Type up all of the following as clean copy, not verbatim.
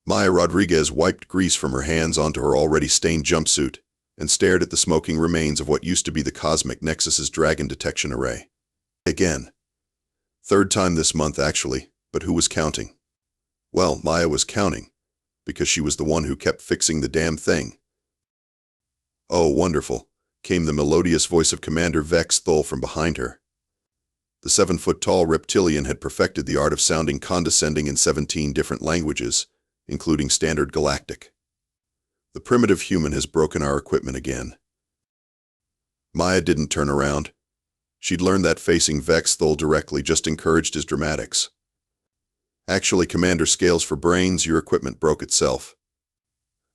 Maya Rodriguez wiped grease from her hands onto her already stained jumpsuit and stared at the smoking remains of what used to be the Cosmic Nexus's dragon detection array. Again. Third time this month, actually, but who was counting? Well, Maya was counting, because she was the one who kept fixing the damn thing. "Oh, wonderful," came the melodious voice of Commander Vex Thul from behind her. The 7-foot-tall reptilian had perfected the art of sounding condescending in 17 different languages, including Standard Galactic. "The primitive human has broken our equipment again." Maya didn't turn around. She'd learned that facing Vex Thul directly just encouraged his dramatics. "Actually, Commander, scales for brains, your equipment broke itself.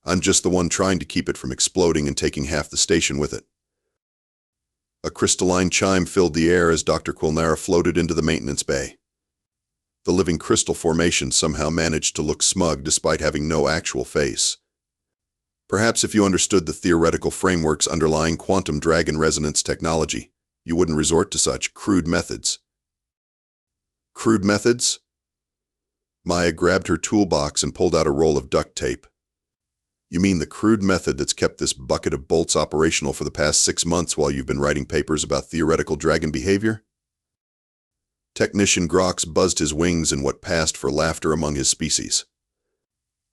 I'm just the one trying to keep it from exploding and taking half the station with it." A crystalline chime filled the air as Dr. Quilnara floated into the maintenance bay. The living crystal formation somehow managed to look smug despite having no actual face. Perhaps if you understood the theoretical frameworks underlying quantum dragon resonance technology, you wouldn't resort to such crude methods. Crude methods? Maya grabbed her toolbox and pulled out a roll of duct tape. "You mean the crude method that's kept this bucket of bolts operational for the past 6 months while you've been writing papers about theoretical dragon behavior?" Technician Grox buzzed his wings in what passed for laughter among his species.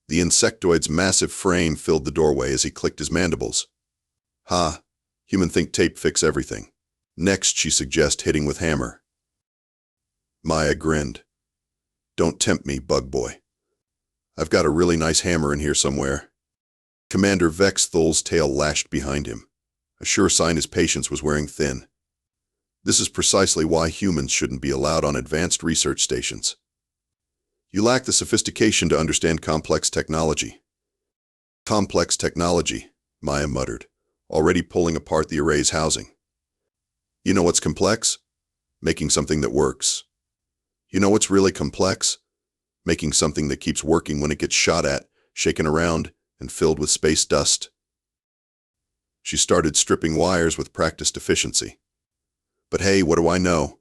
The insectoid's massive frame filled the doorway as he clicked his mandibles. "Ha, human think tape fix everything. Next, she suggests hitting with hammer." Maya grinned. "Don't tempt me, bug boy. I've got a really nice hammer in here somewhere." Commander Vex Thul's tail lashed behind him, a sure sign his patience was wearing thin. This is precisely why humans shouldn't be allowed on advanced research stations. You lack the sophistication to understand complex technology. "Complex technology," Maya muttered, already pulling apart the array's housing. "You know what's complex? Making something that works. You know what's really complex? Making something that keeps working when it gets shot at, shaken around, and filled with space dust." She started stripping wires with practiced efficiency. "But hey, what do I know?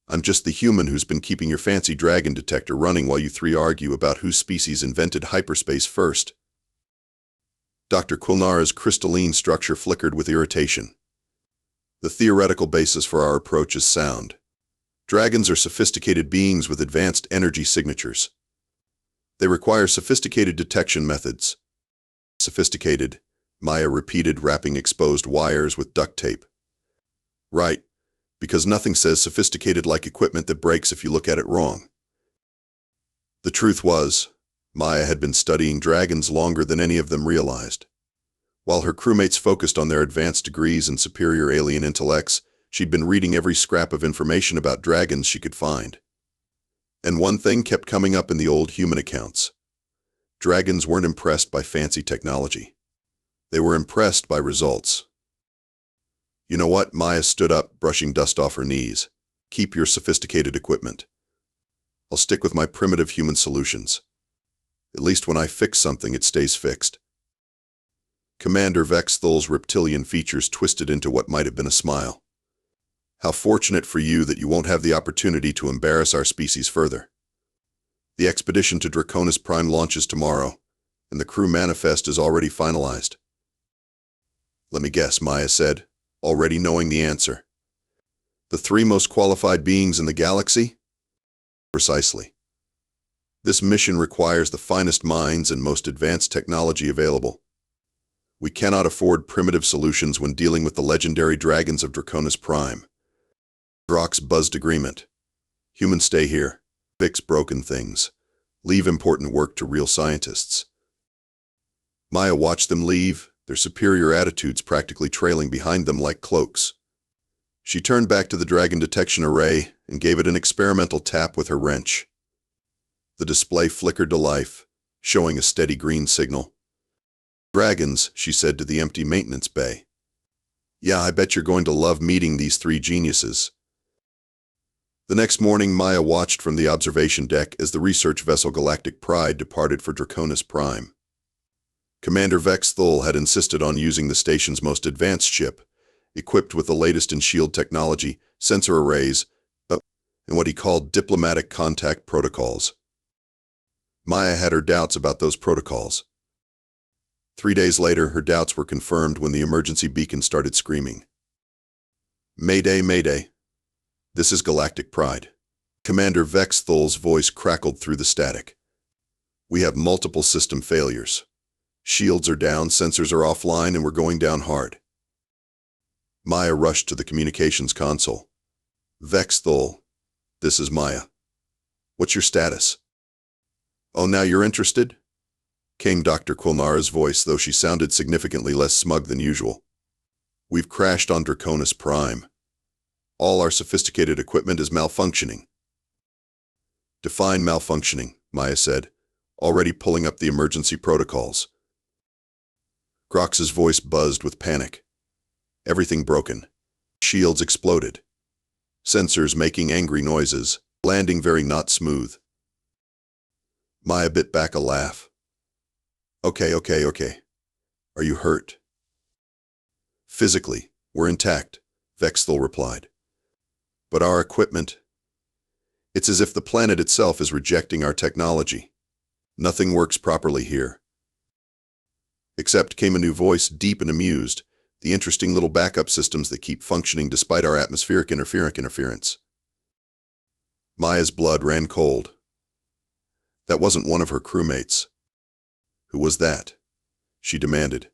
I'm just the human who's been keeping your fancy dragon detector running while you three argue about whose species invented hyperspace first." Dr. Quilnara's crystalline structure flickered with irritation. "The theoretical basis for our approach is sound. Dragons are sophisticated beings with advanced energy signatures. They require sophisticated detection methods." "Sophisticated," Maya repeated, wrapping exposed wires with duct tape. "Right, because nothing says sophisticated like equipment that breaks if you look at it wrong." The truth was, Maya had been studying dragons longer than any of them realized. While her crewmates focused on their advanced degrees and superior alien intellects, she'd been reading every scrap of information about dragons she could find. And one thing kept coming up in the old human accounts. Dragons weren't impressed by fancy technology. They were impressed by results. "You know what?" Maya stood up, brushing dust off her knees. "Keep your sophisticated equipment. I'll stick with my primitive human solutions. At least when I fix something, it stays fixed." Commander Vex Thul's reptilian features twisted into what might have been a smile. "How fortunate for you that you won't have the opportunity to embarrass our species further. The expedition to Draconis Prime launches tomorrow, and the crew manifest is already finalized." "Let me guess," Maya said, already knowing the answer. "The 3 most qualified beings in the galaxy?" "Precisely. This mission requires the finest minds and most advanced technology available. We cannot afford primitive solutions when dealing with the legendary dragons of Draconis Prime." Drox buzzed agreement. "Humans stay here. Fix broken things. Leave important work to real scientists." Maya watched them leave, their superior attitudes practically trailing behind them like cloaks. She turned back to the dragon detection array and gave it an experimental tap with her wrench. The display flickered to life, showing a steady green signal. "Dragons," she said to the empty maintenance bay. "Yeah, I bet you're going to love meeting these 3 geniuses." The next morning, Maya watched from the observation deck as the research vessel Galactic Pride departed for Draconis Prime. Commander Vex Thul had insisted on using the station's most advanced ship, equipped with the latest in shield technology, sensor arrays, and what he called diplomatic contact protocols. Maya had her doubts about those protocols. 3 days later, her doubts were confirmed when the emergency beacon started screaming. Mayday, Mayday. This is Galactic Pride. Commander Vex Thul's voice crackled through the static. We have multiple system failures. Shields are down, sensors are offline, and we're going down hard. Maya rushed to the communications console. Vex Thul, this is Maya. What's your status? Oh, now you're interested? Came Dr. Quilnara's voice, though she sounded significantly less smug than usual. We've crashed on Draconis Prime. All our sophisticated equipment is malfunctioning. Define malfunctioning, Maya said, already pulling up the emergency protocols. Grox's voice buzzed with panic. Everything broken. Shields exploded. Sensors making angry noises, landing very not smooth. Maya bit back a laugh. Okay. Are you hurt? Physically, we're intact, Vex Thul replied. But our equipment... It's as if the planet itself is rejecting our technology. Nothing works properly here. Except, came a new voice, deep and amused, the interesting little backup systems that keep functioning despite our atmospheric interference. Maya's blood ran cold. That wasn't one of her crewmates. Who was that? She demanded.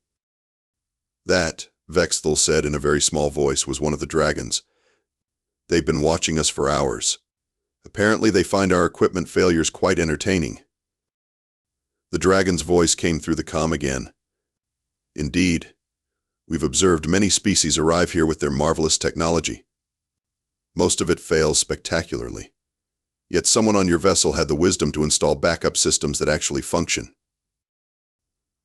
That, Vex Thul said in a very small voice, was one of the dragons. They've been watching us for hours. Apparently they find our equipment failures quite entertaining. The dragon's voice came through the comm again. Indeed, we've observed many species arrive here with their marvelous technology. Most of it fails spectacularly. Yet someone on your vessel had the wisdom to install backup systems that actually function.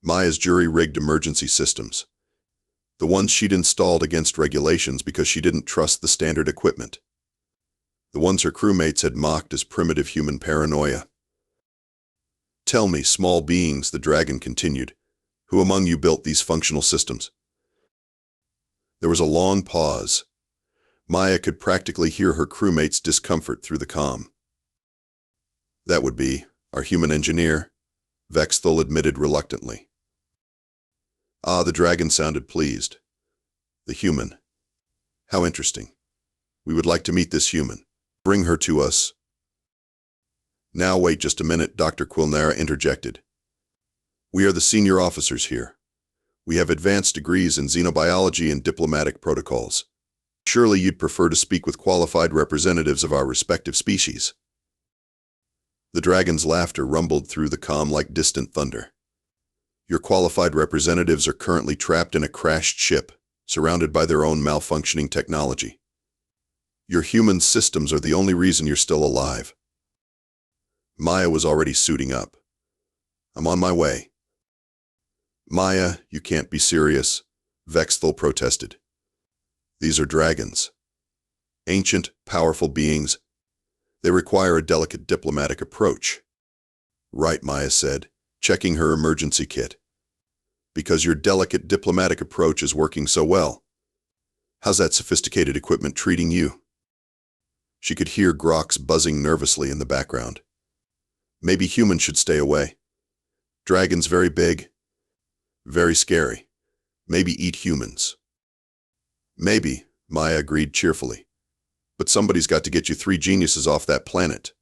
Maya's jury-rigged emergency systems. The ones she'd installed against regulations because she didn't trust the standard equipment. The ones her crewmates had mocked as primitive human paranoia. Tell me, small beings, the dragon continued, who among you built these functional systems? There was a long pause. Maya could practically hear her crewmates' discomfort through the comm. That would be our human engineer, Vex Thul admitted reluctantly. Ah, the dragon sounded pleased. The human. How interesting. We would like to meet this human. Bring her to us. Now wait just a minute, Dr. Quilnara interjected. We are the senior officers here. We have advanced degrees in xenobiology and diplomatic protocols. Surely you'd prefer to speak with qualified representatives of our respective species. The dragon's laughter rumbled through the comm like distant thunder. Your qualified representatives are currently trapped in a crashed ship, surrounded by their own malfunctioning technology. Your human systems are the only reason you're still alive. Maya was already suiting up. I'm on my way. Maya, you can't be serious, Vex Thul protested. These are dragons. Ancient, powerful beings. They require a delicate diplomatic approach. Right, Maya said, checking her emergency kit. Because your delicate diplomatic approach is working so well. How's that sophisticated equipment treating you? She could hear Grox buzzing nervously in the background. Maybe humans should stay away. Dragons very big. Very scary. Maybe eat humans. Maybe, Maya agreed cheerfully. But somebody's got to get you 3 geniuses off that planet.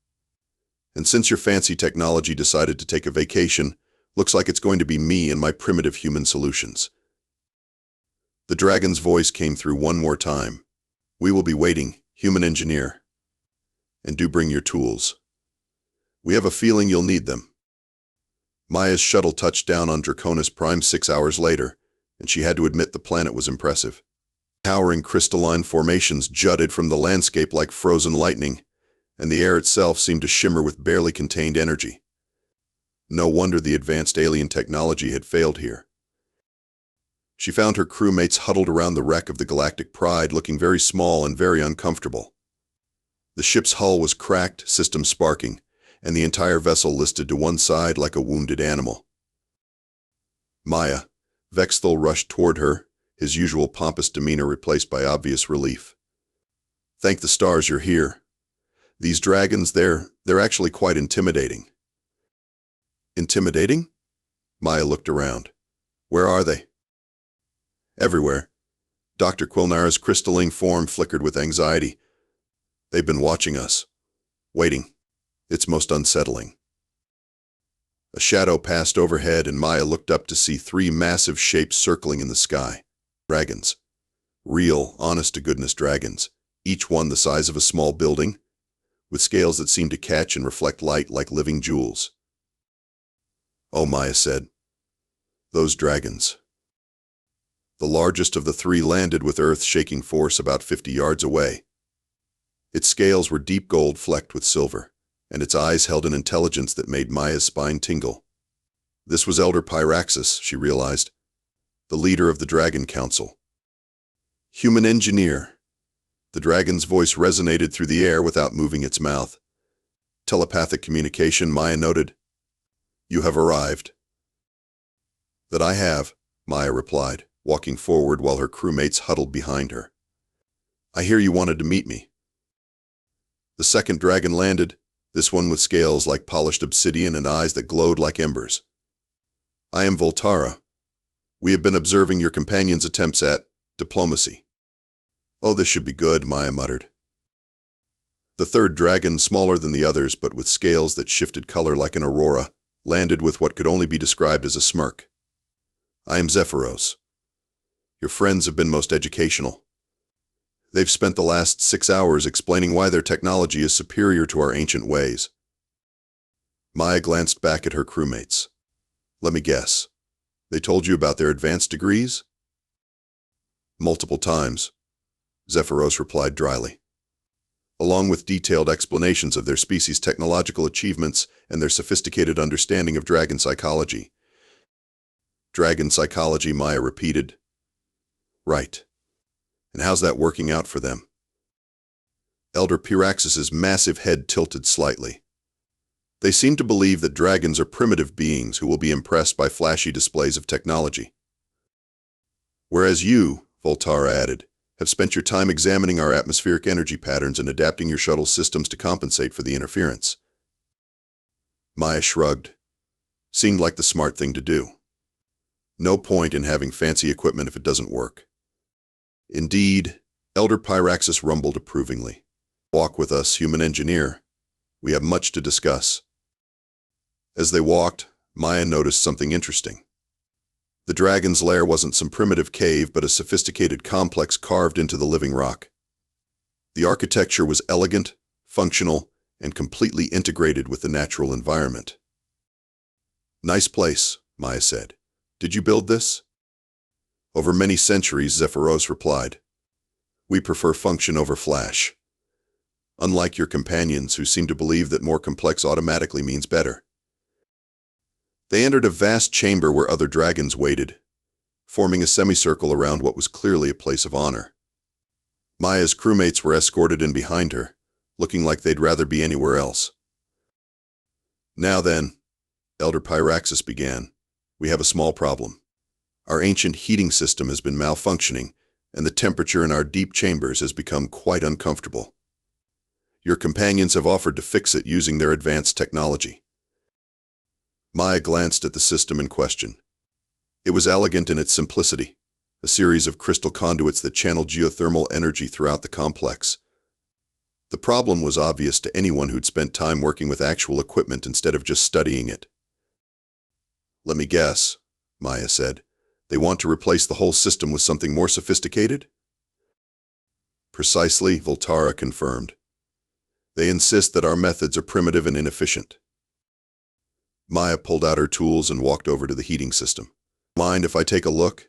And since your fancy technology decided to take a vacation, looks like it's going to be me and my primitive human solutions. The dragon's voice came through one more time. We will be waiting, human engineer. And do bring your tools. We have a feeling you'll need them. Maya's shuttle touched down on Draconis Prime 6 hours later, and she had to admit the planet was impressive. Towering crystalline formations jutted from the landscape like frozen lightning, and the air itself seemed to shimmer with barely contained energy. No wonder the advanced alien technology had failed here. She found her crewmates huddled around the wreck of the Galactic Pride, looking very small and very uncomfortable. The ship's hull was cracked, systems sparking, and the entire vessel listed to one side like a wounded animal. Maya, Vex Thul rushed toward her, his usual pompous demeanor replaced by obvious relief. Thank the stars you're here. These dragons, they're actually quite intimidating. Intimidating? Maya looked around. Where are they? Everywhere. Dr. Quilnara's crystalline form flickered with anxiety. They've been watching us. Waiting. It's most unsettling. A shadow passed overhead and Maya looked up to see 3 massive shapes circling in the sky. Dragons. Real, honest-to-goodness dragons, each one the size of a small building, with scales that seemed to catch and reflect light like living jewels. Oh, Maya said. Those dragons. The largest of the 3 landed with earth-shaking force about 50 yards away. Its scales were deep gold flecked with silver, and its eyes held an intelligence that made Maya's spine tingle. This was Elder Pyraxis, she realized, the leader of the Dragon Council. Human engineer. The dragon's voice resonated through the air without moving its mouth. Telepathic communication, Maya noted. You have arrived. That I have, Maya replied, walking forward while her crewmates huddled behind her. I hear you wanted to meet me. The second dragon landed, this one with scales like polished obsidian and eyes that glowed like embers. I am Voltara. We have been observing your companion's attempts at diplomacy. Oh, this should be good, Maya muttered. The third dragon, smaller than the others but with scales that shifted color like an aurora, landed with what could only be described as a smirk. I am Zephyros. Your friends have been most educational. They've spent the last 6 hours explaining why their technology is superior to our ancient ways. Maya glanced back at her crewmates. Let me guess. They told you about their advanced degrees? Multiple times, Zephyros replied dryly, along with detailed explanations of their species' technological achievements and their sophisticated understanding of dragon psychology. Dragon psychology, Maya repeated. Right. And how's that working out for them? Elder Pyraxis's massive head tilted slightly. They seem to believe that dragons are primitive beings who will be impressed by flashy displays of technology. Whereas you, Voltara added, have spent your time examining our atmospheric energy patterns and adapting your shuttle systems to compensate for the interference. Maya shrugged. Seemed like the smart thing to do. No point in having fancy equipment if it doesn't work. Indeed, Elder Pyraxis rumbled approvingly. Walk with us, human engineer. We have much to discuss. As they walked, Maya noticed something interesting. The dragon's lair wasn't some primitive cave, but a sophisticated complex carved into the living rock. The architecture was elegant, functional, and completely integrated with the natural environment. Nice place, Maya said. Did you build this? Over many centuries, Zephyros replied. We prefer function over flash. Unlike your companions who seem to believe that more complex automatically means better. They entered a vast chamber where other dragons waited, forming a semicircle around what was clearly a place of honor. Maya's crewmates were escorted in behind her, looking like they'd rather be anywhere else. Now then, Elder Pyraxis began, we have a small problem. Our ancient heating system has been malfunctioning, and the temperature in our deep chambers has become quite uncomfortable. Your companions have offered to fix it using their advanced technology. Maya glanced at the system in question. It was elegant in its simplicity, a series of crystal conduits that channeled geothermal energy throughout the complex. The problem was obvious to anyone who'd spent time working with actual equipment instead of just studying it. Let me guess, Maya said. They want to replace the whole system with something more sophisticated? Precisely, Voltara confirmed. They insist that our methods are primitive and inefficient. Maya pulled out her tools and walked over to the heating system. Mind if I take a look?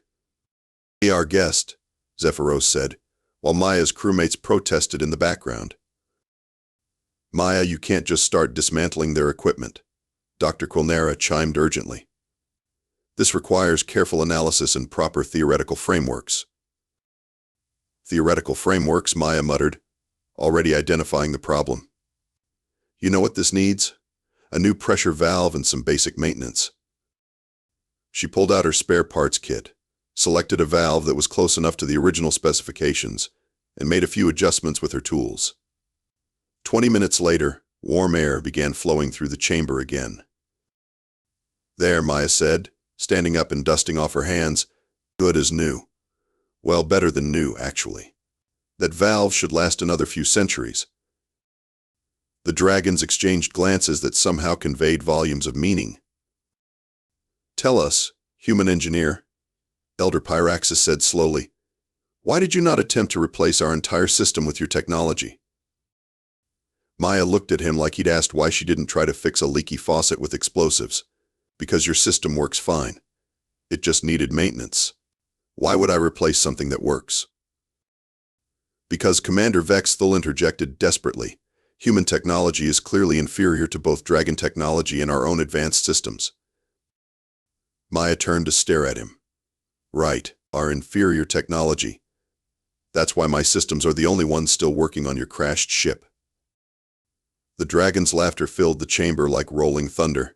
Be our guest, Zephyros said, while Maya's crewmates protested in the background. Maya, you can't just start dismantling their equipment, Dr. Quilnara chimed urgently. This requires careful analysis and proper theoretical frameworks. Theoretical frameworks, Maya muttered, already identifying the problem. You know what this needs? A new pressure valve and some basic maintenance. She pulled out her spare parts kit, selected a valve that was close enough to the original specifications, and made a few adjustments with her tools. 20 minutes later, warm air began flowing through the chamber again. There, Maya said, standing up and dusting off her hands. Good as new. Well, better than new, actually. That valve should last another few centuries. The dragons exchanged glances that somehow conveyed volumes of meaning. Tell us, human engineer, Elder Pyraxis said slowly, why did you not attempt to replace our entire system with your technology? Maya looked at him like he'd asked why she didn't try to fix a leaky faucet with explosives. Because your system works fine. It just needed maintenance. Why would I replace something that works? Because Commander Vexthul interjected desperately. Human technology is clearly inferior to both dragon technology and our own advanced systems. Maya turned to stare at him. Right, our inferior technology. That's why my systems are the only ones still working on your crashed ship. The dragon's laughter filled the chamber like rolling thunder.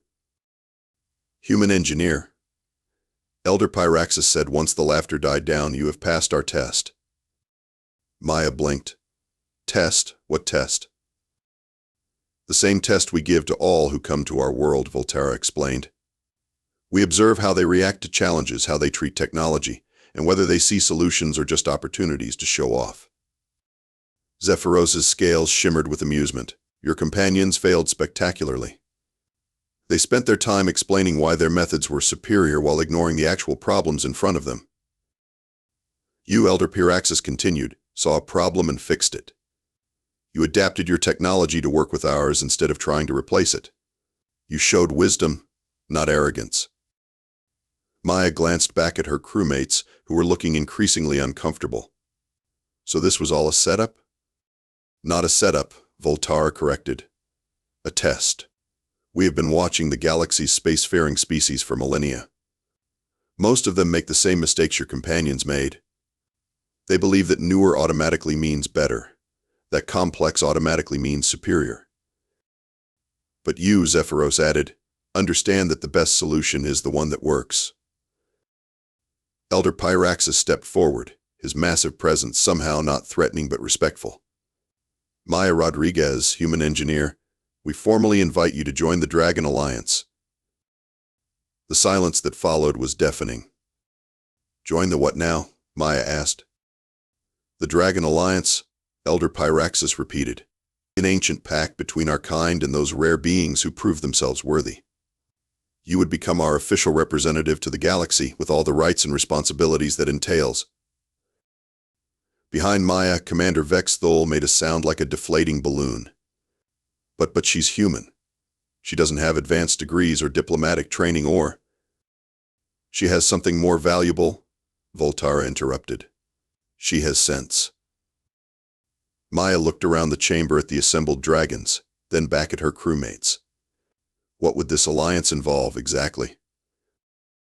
Human engineer, Elder Pyraxis said once the laughter died down, you have passed our test. Maya blinked. Test? What test? The same test we give to all who come to our world, Volterra explained. We observe how they react to challenges, how they treat technology, and whether they see solutions or just opportunities to show off. Zephyros's scales shimmered with amusement. Your companions failed spectacularly. They spent their time explaining why their methods were superior while ignoring the actual problems in front of them. You, Elder Pyraxis continued, saw a problem and fixed it. You adapted your technology to work with ours instead of trying to replace it. You showed wisdom, not arrogance. Maya glanced back at her crewmates, who were looking increasingly uncomfortable. So this was all a setup? Not a setup, Volterra corrected. A test. We have been watching the galaxy's spacefaring species for millennia. Most of them make the same mistakes your companions made. They believe that newer automatically means better, that complex automatically means superior. But you, Zephyros added, understand that the best solution is the one that works. Elder Pyraxis stepped forward, his massive presence somehow not threatening but respectful. Maya Rodriguez, human engineer, we formally invite you to join the Dragon Alliance. The silence that followed was deafening. Join the what now? Maya asked. The Dragon Alliance, Elder Pyraxis repeated, an ancient pact between our kind and those rare beings who prove themselves worthy. You would become our official representative to the galaxy with all the rights and responsibilities that entails. Behind Maya, Commander Vexthul made a sound like a deflating balloon. But she's human. She doesn't have advanced degrees or diplomatic training or... She has something more valuable, Volterra interrupted. She has sense. Maya looked around the chamber at the assembled dragons, then back at her crewmates. What would this alliance involve exactly?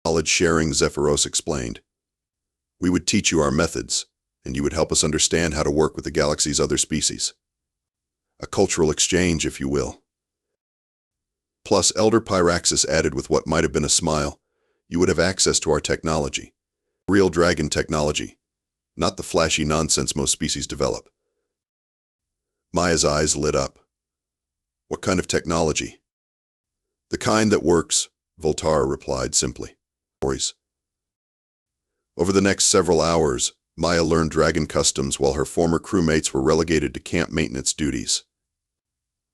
Knowledge sharing, Zephyros explained. We would teach you our methods, and you would help us understand how to work with the galaxy's other species. A cultural exchange, if you will. Plus, Elder Pyraxis added with what might have been a smile, you would have access to our technology. Real dragon technology, not the flashy nonsense most species develop. Maya's eyes lit up. What kind of technology? The kind that works, Volterra replied simply. Over the next several hours, Maya learned dragon customs while her former crewmates were relegated to camp maintenance duties.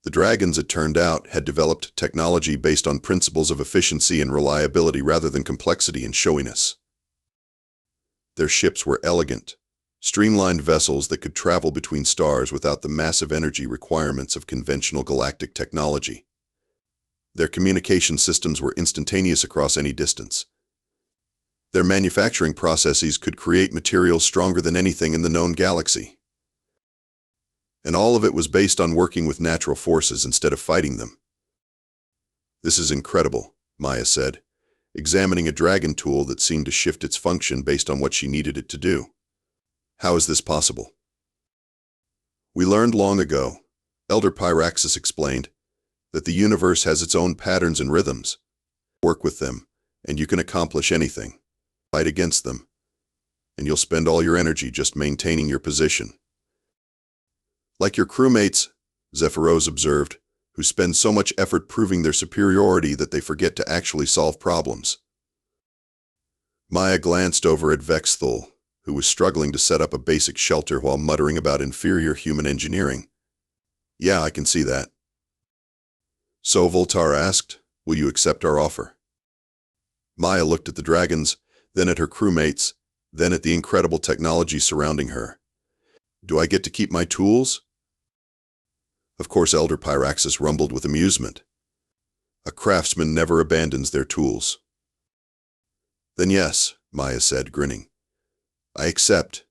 The dragons, it turned out, had developed technology based on principles of efficiency and reliability rather than complexity and showiness. Their ships were elegant, streamlined vessels that could travel between stars without the massive energy requirements of conventional galactic technology. Their communication systems were instantaneous across any distance. Their manufacturing processes could create materials stronger than anything in the known galaxy. And all of it was based on working with natural forces instead of fighting them. This is incredible, Maya said, examining a dragon tool that seemed to shift its function based on what she needed it to do. How is this possible? We learned long ago, Elder Pyraxis explained, that the universe has its own patterns and rhythms. Work with them, and you can accomplish anything. Fight against them, and you'll spend all your energy just maintaining your position. Like your crewmates, Zephyros observed, who spend so much effort proving their superiority that they forget to actually solve problems. Maya glanced over at Vexthul, who was struggling to set up a basic shelter while muttering about inferior human engineering. Yeah, I can see that. So Voltaire asked, will you accept our offer? Maya looked at the dragons, then at her crewmates, then at the incredible technology surrounding her. Do I get to keep my tools? Of course, Elder Pyraxis rumbled with amusement. A craftsman never abandons their tools. Then yes, Maya said, grinning. I accept.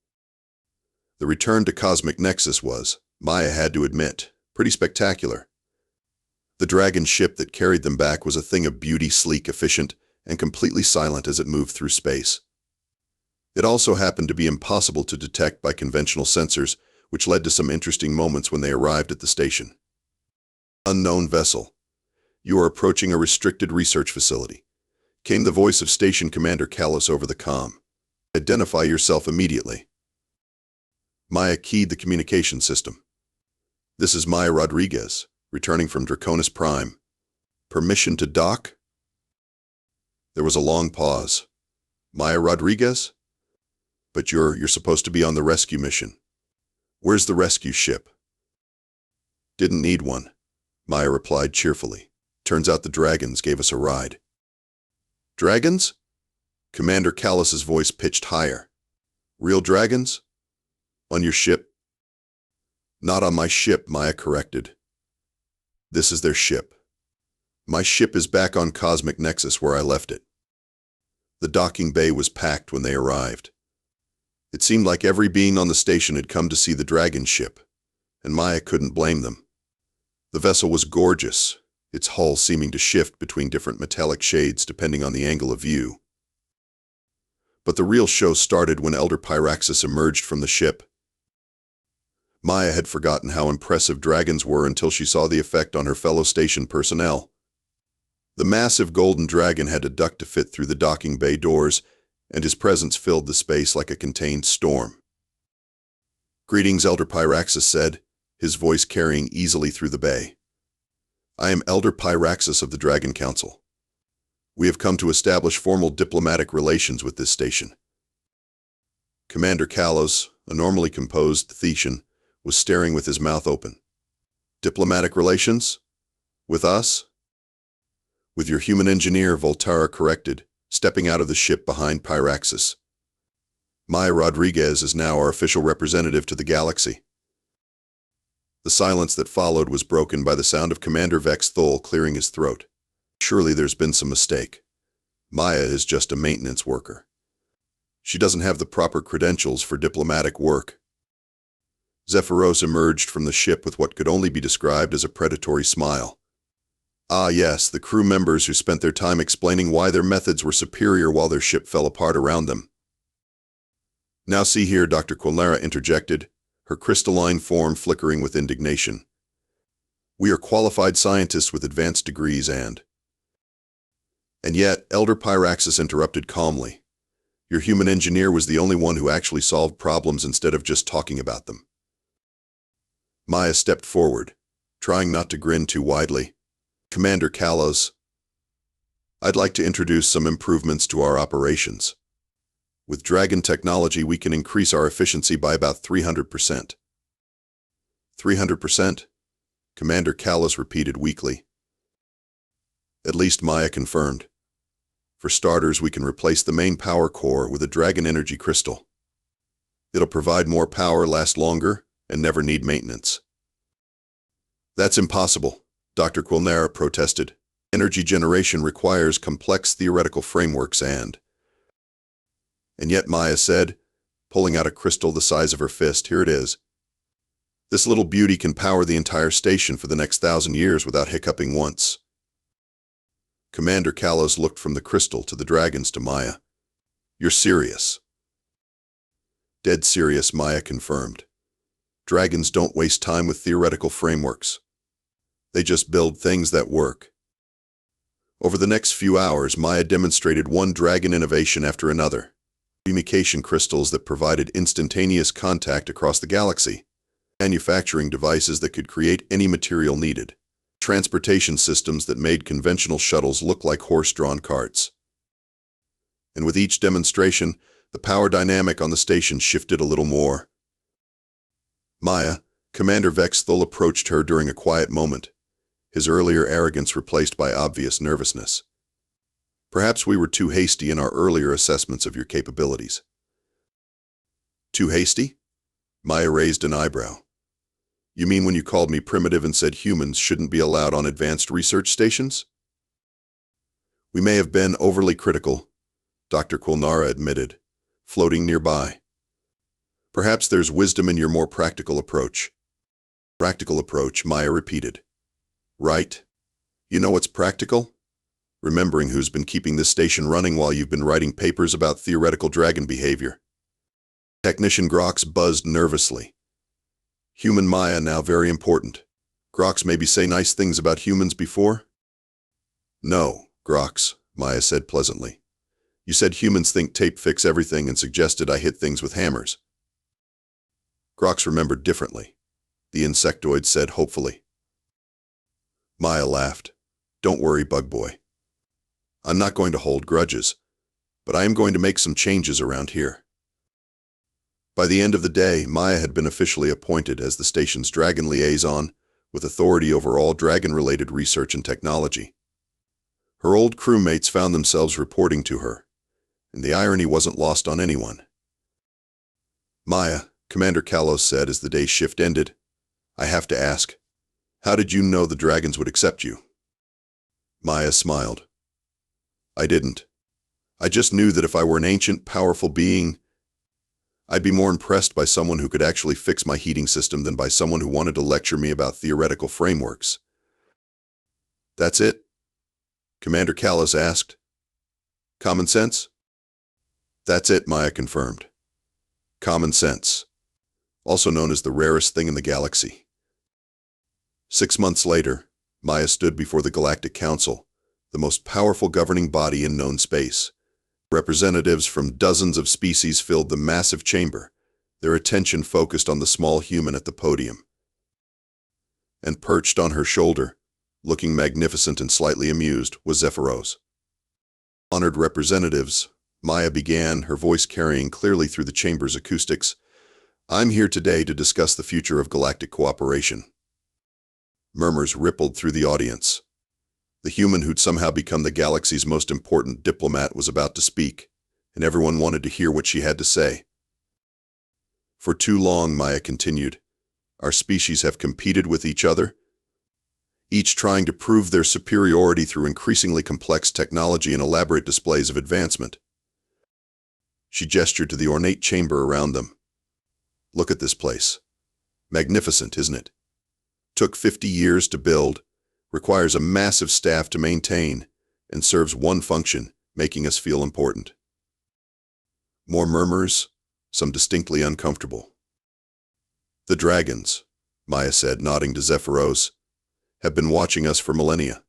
The return to Cosmic Nexus was, Maya had to admit, pretty spectacular. The dragon ship that carried them back was a thing of beauty, sleek, efficient, and completely silent as it moved through space. It also happened to be impossible to detect by conventional sensors, which led to some interesting moments when they arrived at the station. Unknown vessel. You are approaching a restricted research facility, came the voice of Station Commander Callis over the comm. Identify yourself immediately. Maya keyed the communication system. This is Maya Rodriguez, returning from Draconis Prime. Permission to dock? There was a long pause. Maya Rodriguez? But you're supposed to be on the rescue mission. Where's the rescue ship? Didn't need one, Maya replied cheerfully. Turns out the dragons gave us a ride. Dragons? Commander Callis's voice pitched higher. Real dragons? On your ship? Not on my ship, Maya corrected. This is their ship. My ship is back on Cosmic Nexus where I left it. The docking bay was packed when they arrived. It seemed like every being on the station had come to see the dragon ship, and Maya couldn't blame them. The vessel was gorgeous, its hull seeming to shift between different metallic shades depending on the angle of view. But the real show started when Elder Pyraxis emerged from the ship. Maya had forgotten how impressive dragons were until she saw the effect on her fellow station personnel. The massive golden dragon had a duct to fit through the docking bay doors, and his presence filled the space like a contained storm. Greetings, Elder Pyraxis said, his voice carrying easily through the bay. I am Elder Pyraxis of the Dragon Council. We have come to establish formal diplomatic relations with this station. Commander Kalos, a normally composed Thetian, was staring with his mouth open. Diplomatic relations? With us? With your human engineer, Voltaire corrected, stepping out of the ship behind Pyraxis. Maya Rodriguez is now our official representative to the galaxy. The silence that followed was broken by the sound of Commander Vexthul clearing his throat. Surely there's been some mistake. Maya is just a maintenance worker. She doesn't have the proper credentials for diplomatic work. Zephyros emerged from the ship with what could only be described as a predatory smile. Ah yes, the crew members who spent their time explaining why their methods were superior while their ship fell apart around them. Now see here, Dr. Quilnera interjected, her crystalline form flickering with indignation. We are qualified scientists with advanced degrees and yet, Elder Pyraxis interrupted calmly. Your human engineer was the only one who actually solved problems instead of just talking about them. Maya stepped forward, trying not to grin too widely. Commander Kalos, I'd like to introduce some improvements to our operations. With Dragon technology, we can increase our efficiency by about 300%. 300%? Commander Kalos repeated weakly. At least Maya confirmed. For starters, we can replace the main power core with a Dragon energy crystal. It'll provide more power, last longer, and never need maintenance. That's impossible, Dr. Quilnera protested. Energy generation requires complex theoretical frameworks and yet Maya said, pulling out a crystal the size of her fist, here it is. This little beauty can power the entire station for the next 1,000 years without hiccuping once. Commander Kalos looked from the crystal to the dragons to Maya. You're serious. Dead serious, Maya confirmed. Dragons don't waste time with theoretical frameworks. They just build things that work. Over the next few hours, Maya demonstrated one dragon innovation after another. Communication crystals that provided instantaneous contact across the galaxy. Manufacturing devices that could create any material needed. transportation systems that made conventional shuttles look like horse-drawn carts. And with each demonstration, the power dynamic on the station shifted a little more. Maya, Commander Vexthul approached her during a quiet moment, his earlier arrogance replaced by obvious nervousness. Perhaps we were too hasty in our earlier assessments of your capabilities. Too hasty? Maya raised an eyebrow. You mean when you called me primitive and said humans shouldn't be allowed on advanced research stations? We may have been overly critical, Dr. Kulnara admitted, floating nearby. Perhaps there's wisdom in your more practical approach. Practical approach, Maya repeated. Right? You know what's practical? Remembering who's been keeping this station running while you've been writing papers about theoretical dragon behavior. Technician Grox buzzed nervously. Human Maya now very important. Grox maybe say nice things about humans before? No, Grox, Maya said pleasantly. You said humans think tape fix everything and suggested I hit things with hammers. Grox remembered differently. The insectoid said hopefully. Maya laughed. Don't worry, Bug Boy. I'm not going to hold grudges, but I am going to make some changes around here. By the end of the day, Maya had been officially appointed as the station's dragon liaison, with authority over all dragon-related research and technology. Her old crewmates found themselves reporting to her, and the irony wasn't lost on anyone. Maya, Commander Kalos said as the day's shift ended, I have to ask, how did you know the dragons would accept you? Maya smiled. I didn't. I just knew that if I were an ancient, powerful being, I'd be more impressed by someone who could actually fix my heating system than by someone who wanted to lecture me about theoretical frameworks. That's it? Commander Kalos asked. Common sense? That's it, Maya confirmed. Common sense. Also known as the rarest thing in the galaxy. 6 months later, Maya stood before the Galactic Council, the most powerful governing body in known space. Representatives from dozens of species filled the massive chamber, their attention focused on the small human at the podium. And perched on her shoulder, looking magnificent and slightly amused, was Zephyros. Honored representatives, Maya began, her voice carrying clearly through the chamber's acoustics, I'm here today to discuss the future of galactic cooperation. Murmurs rippled through the audience. The human who'd somehow become the galaxy's most important diplomat was about to speak, and everyone wanted to hear what she had to say. For too long, Maya continued, our species have competed with each other, each trying to prove their superiority through increasingly complex technology and elaborate displays of advancement. She gestured to the ornate chamber around them. Look at this place. Magnificent, isn't it? Took 50 years to build, requires a massive staff to maintain, and serves one function, making us feel important. More murmurs, some distinctly uncomfortable. The dragons, Maya said, nodding to Zephyros, have been watching us for millennia.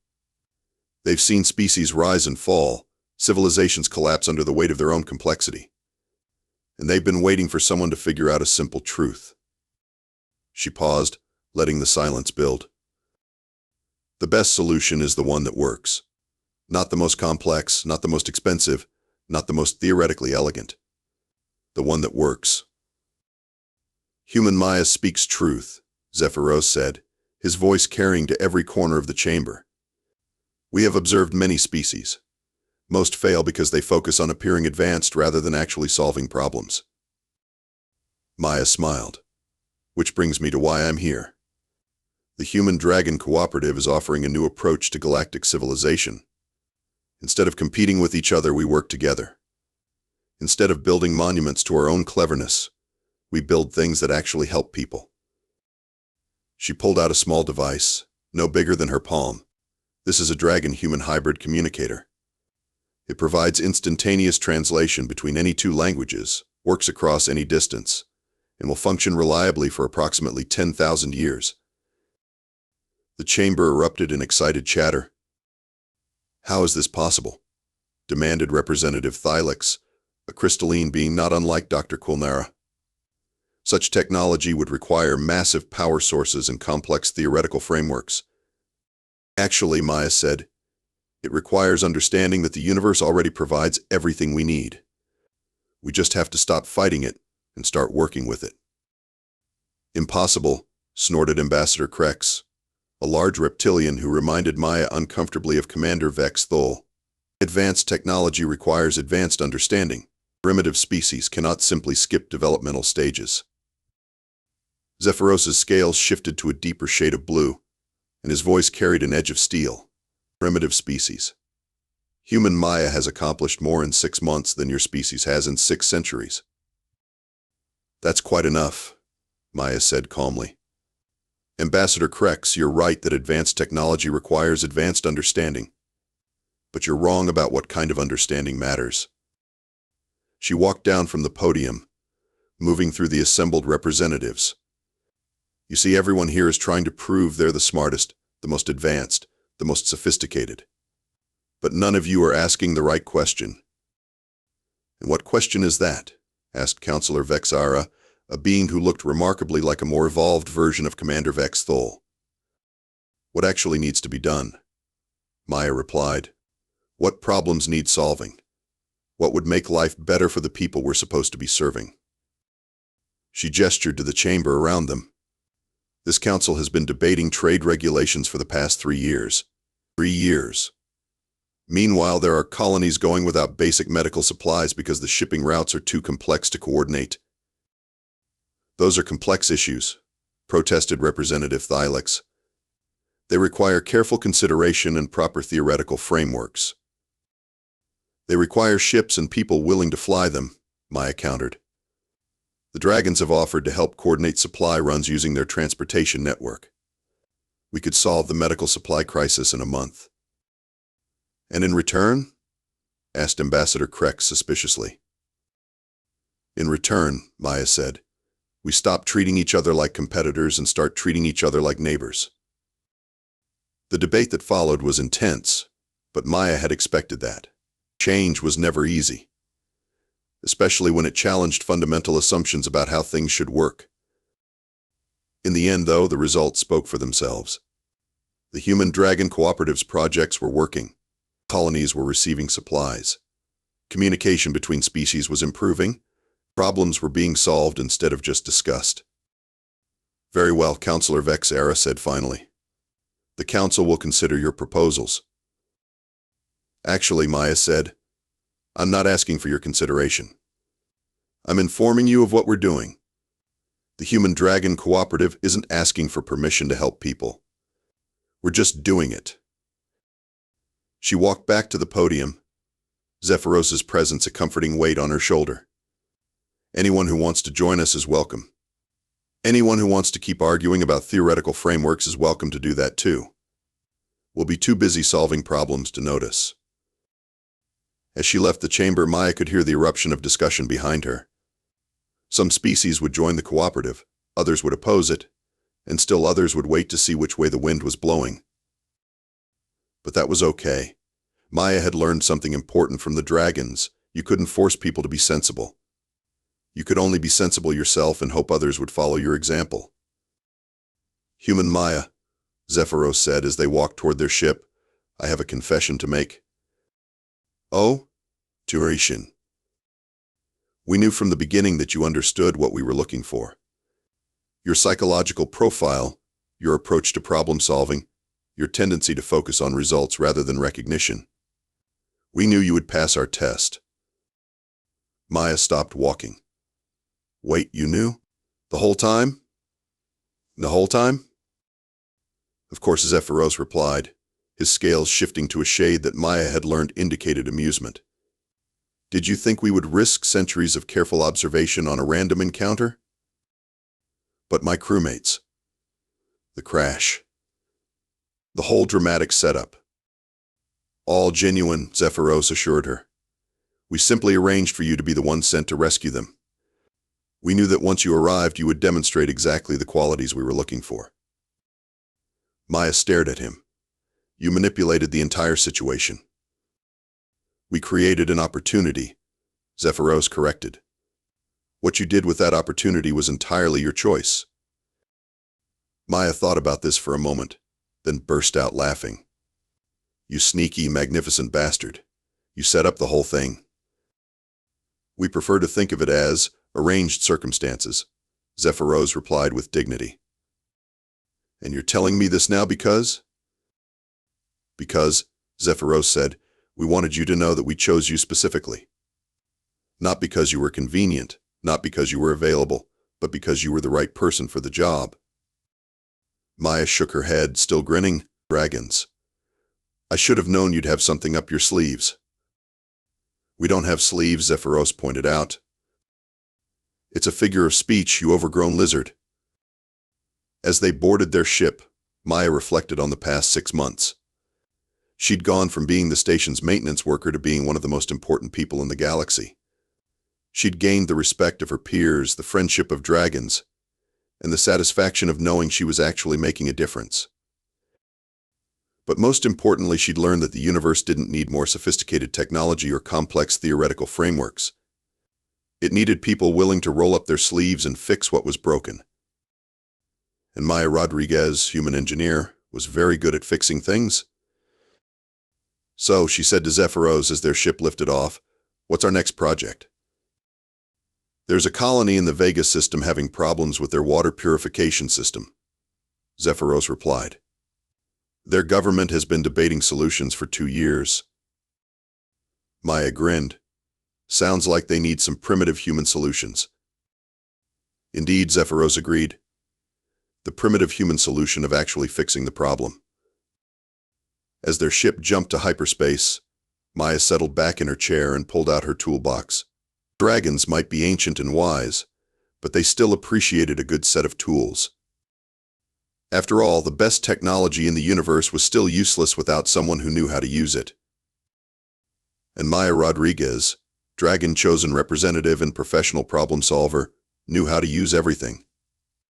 They've seen species rise and fall, civilizations collapse under the weight of their own complexity. And they've been waiting for someone to figure out a simple truth. She paused, letting the silence build. The best solution is the one that works. Not the most complex, not the most expensive, not the most theoretically elegant. The one that works. Human Maya speaks truth, Zephyros said, his voice carrying to every corner of the chamber. We have observed many species. Most fail because they focus on appearing advanced rather than actually solving problems. Maya smiled. Which brings me to why I'm here. The Human-Dragon Cooperative is offering a new approach to galactic civilization. Instead of competing with each other, we work together. Instead of building monuments to our own cleverness, we build things that actually help people. She pulled out a small device, no bigger than her palm. This is a dragon-human hybrid communicator. It provides instantaneous translation between any two languages, works across any distance, and will function reliably for approximately 10,000 years. The chamber erupted in excited chatter. How is this possible? Demanded Representative Thylix, a crystalline being not unlike Dr. Kulnara. Such technology would require massive power sources and complex theoretical frameworks. Actually, Maya said, it requires understanding that the universe already provides everything we need. We just have to stop fighting it and start working with it. Impossible, snorted Ambassador Krex, a large reptilian who reminded Maya uncomfortably of Commander Vex Thol. Advanced technology requires advanced understanding. Primitive species cannot simply skip developmental stages. Zephyros's scales shifted to a deeper shade of blue, and his voice carried an edge of steel. Primitive species. Human Maya has accomplished more in 6 months than your species has in 6 centuries. That's quite enough, Maya said calmly. Ambassador Krex, you're right that advanced technology requires advanced understanding. But you're wrong about what kind of understanding matters. She walked down from the podium, moving through the assembled representatives. You see, everyone here is trying to prove they're the smartest, the most advanced, the most sophisticated. But none of you are asking the right question. And what question is that? Asked Counselor Vexara, a being who looked remarkably like a more evolved version of Commander Vex Thol. What actually needs to be done? Maya replied. What problems need solving? What would make life better for the people we're supposed to be serving? She gestured to the chamber around them. This council has been debating trade regulations for the past 3 years. 3 years. Meanwhile, there are colonies going without basic medical supplies because the shipping routes are too complex to coordinate. Those are complex issues, protested Representative Thylex. They require careful consideration and proper theoretical frameworks. They require ships and people willing to fly them, Maya countered. The Dragons have offered to help coordinate supply runs using their transportation network. We could solve the medical supply crisis in a month. And in return? Asked Ambassador Krex suspiciously. In return, Maya said, we stop treating each other like competitors and start treating each other like neighbors. The debate that followed was intense, but Maya had expected that. Change was never easy, especially when it challenged fundamental assumptions about how things should work. In the end, though, the results spoke for themselves. The human-dragon cooperatives projects were working. Colonies were receiving supplies. Communication between species was improving. Problems were being solved instead of just discussed. Very well, Counselor Vexara said finally. The Council will consider your proposals. Actually, Maya said, I'm not asking for your consideration. I'm informing you of what we're doing. The Human Dragon Cooperative isn't asking for permission to help people. We're just doing it. She walked back to the podium, Zephyros's presence a comforting weight on her shoulder. Anyone who wants to join us is welcome. Anyone who wants to keep arguing about theoretical frameworks is welcome to do that too. We'll be too busy solving problems to notice. As she left the chamber, Maya could hear the eruption of discussion behind her. Some species would join the cooperative, others would oppose it, and still others would wait to see which way the wind was blowing. But that was okay. Maya had learned something important from the dragons. You couldn't force people to be sensible. You could only be sensible yourself and hope others would follow your example. Human Maya, Zephyros said as they walked toward their ship, I have a confession to make. Oh? Turishin. We knew from the beginning that you understood what we were looking for. Your psychological profile, your approach to problem solving, your tendency to focus on results rather than recognition. We knew you would pass our test. Maya stopped walking. Wait, you knew? The whole time? The whole time? Of course, Zephyros replied, his scales shifting to a shade that Maya had learned indicated amusement. Did you think we would risk centuries of careful observation on a random encounter? But my crewmates. The crash. The whole dramatic setup. All genuine, Zephyros assured her. We simply arranged for you to be the one sent to rescue them. We knew that once you arrived, you would demonstrate exactly the qualities we were looking for. Maya stared at him. You manipulated the entire situation. We created an opportunity, Zephyros corrected. What you did with that opportunity was entirely your choice. Maya thought about this for a moment, then burst out laughing. You sneaky, magnificent bastard. You set up the whole thing. We prefer to think of it as arranged circumstances, Zephyros replied with dignity. And you're telling me this now because? Because, Zephyros said, we wanted you to know that we chose you specifically. Not because you were convenient, not because you were available, but because you were the right person for the job. Maya shook her head, still grinning. Dragons. I should have known you'd have something up your sleeves. We don't have sleeves, Zephyros pointed out. It's a figure of speech, you overgrown lizard. As they boarded their ship, Maya reflected on the past 6 months. She'd gone from being the station's maintenance worker to being one of the most important people in the galaxy. She'd gained the respect of her peers, the friendship of dragons, and the satisfaction of knowing she was actually making a difference. But most importantly, she'd learned that the universe didn't need more sophisticated technology or complex theoretical frameworks. It needed people willing to roll up their sleeves and fix what was broken. And Maya Rodriguez, human engineer, was very good at fixing things. So, she said to Zephyros as their ship lifted off, what's our next project? There's a colony in the Vega system having problems with their water purification system, Zephyros replied. Their government has been debating solutions for 2 years. Maya grinned. Sounds like they need some primitive human solutions. Indeed, Zephyros agreed. The primitive human solution of actually fixing the problem. As their ship jumped to hyperspace, Maya settled back in her chair and pulled out her toolbox. Dragons might be ancient and wise, but they still appreciated a good set of tools. After all, the best technology in the universe was still useless without someone who knew how to use it. And Maya Rodriguez, dragon-chosen representative and professional problem solver, knew how to use everything.